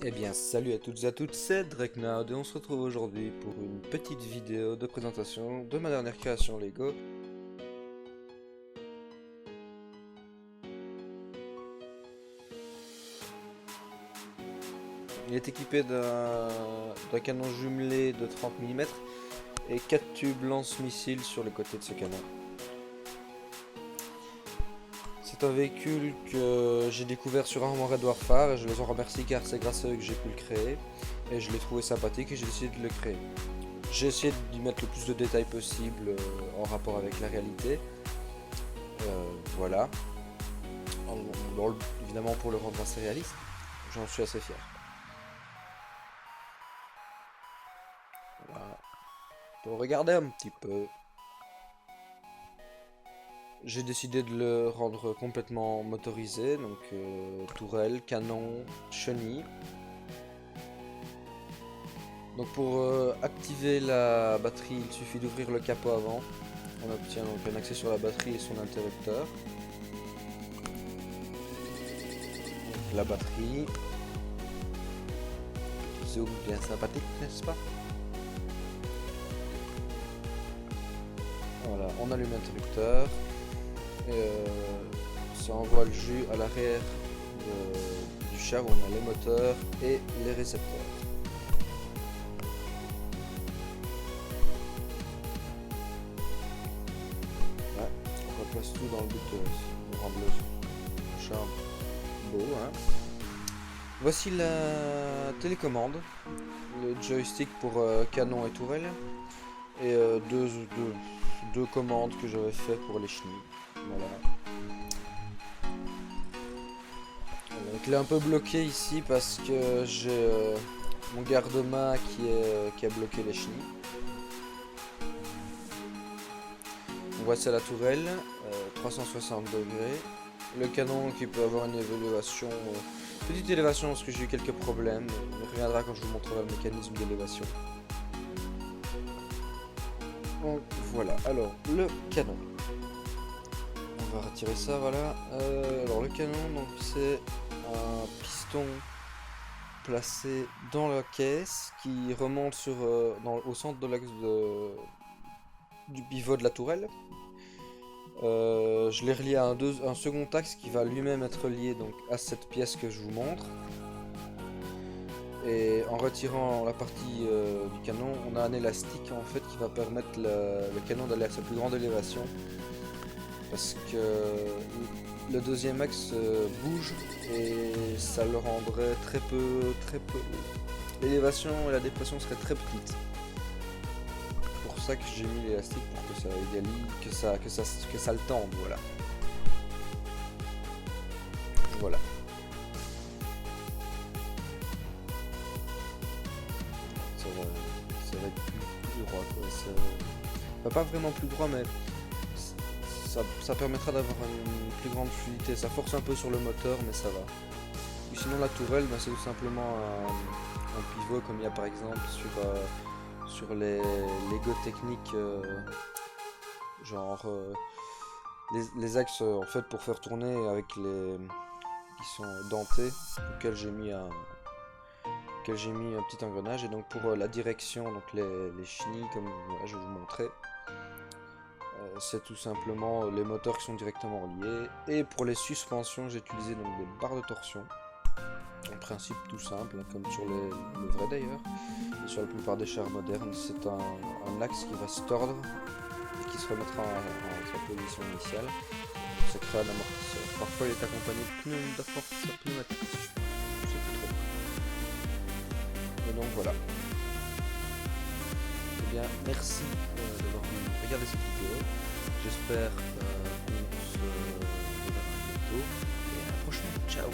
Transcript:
Eh bien, salut à toutes et à toutes, c'est Dreknard et on se retrouve aujourd'hui pour une petite vidéo de présentation de ma dernière création Lego. Il est équipé d'un canon jumelé de 30 mm et 4 tubes lance-missiles sur le côté de ce canon. C'est un véhicule que j'ai découvert sur Armored Warfare et je les en remercie car c'est grâce à eux que j'ai pu le créer. Et je l'ai trouvé sympathique et j'ai décidé de le créer. J'ai essayé d'y mettre le plus de détails possible en rapport avec la réalité. Voilà. Évidemment pour le rendre assez réaliste. J'en suis assez fier. Voilà. Pour regarder un petit peu. J'ai décidé de le rendre complètement motorisé. Donc tourelle, canon, chenille. Donc pour activer la batterie, il suffit d'ouvrir le capot avant. On obtient donc un accès sur la batterie et son interrupteur. Donc la batterie. Zoom bien sympathique, n'est-ce pas? Voilà, on allume l'interrupteur. Ça envoie le jus à l'arrière du char où on a les moteurs et les récepteurs. On replace tout dans le but de rendre le char beau. Hein. Voici la télécommande, le joystick pour canon et tourelle, et deux commandes que j'avais fait pour les chenilles. Voilà. Donc il est un peu bloqué ici parce que j'ai mon garde-main qui a bloqué les chenilles. On voit c'est la tourelle, 360 degrés. Le canon qui peut avoir une élévation, petite élévation parce que j'ai eu quelques problèmes. On reviendra quand je vous montrerai le mécanisme d'élévation. Donc voilà, alors le canon. On va retirer ça, voilà. Alors le canon, donc c'est un piston placé dans la caisse qui remonte au centre de l'axe du pivot de la tourelle. Je l'ai relié à un second axe qui va lui-même être lié donc, à cette pièce que je vous montre. Et en retirant la partie du canon, on a un élastique en fait qui va permettre le canon d'aller à sa plus grande élévation. Parce que le deuxième axe bouge et ça le rendrait très peu. L'élévation et la dépression seraient très petites. C'est pour ça que j'ai mis l'élastique pour que ça égalise, que ça le tende, voilà. Voilà. Ça va être plus droit quoi. Pas vraiment plus droit mais ça permettra d'avoir une plus grande fluidité. Ça force un peu sur le moteur mais ça va. Et sinon la tourelle c'est tout simplement un pivot comme il y a par exemple sur les Lego techniques genre les axes en fait pour faire tourner avec les qui sont dentés auxquels j'ai mis un petit engrenage. Et donc pour la direction, donc les chenilles comme voilà, je vais vous montrer, c'est tout simplement les moteurs qui sont directement liés. Et pour les suspensions j'ai utilisé donc des barres de torsion, en principe tout simple hein, comme sur le vrai d'ailleurs et sur la plupart des chars modernes. C'est un axe qui va se tordre et qui se remettra en sa position initiale. Ça crée un amortisseur. Parfois il est accompagné d'amortisseurs pneumatiques, je sais plus trop. Et donc voilà. Eh bien, merci d'avoir regardé cette vidéo. J'espère qu'on se reverra bientôt. Et à la prochaine. Ciao.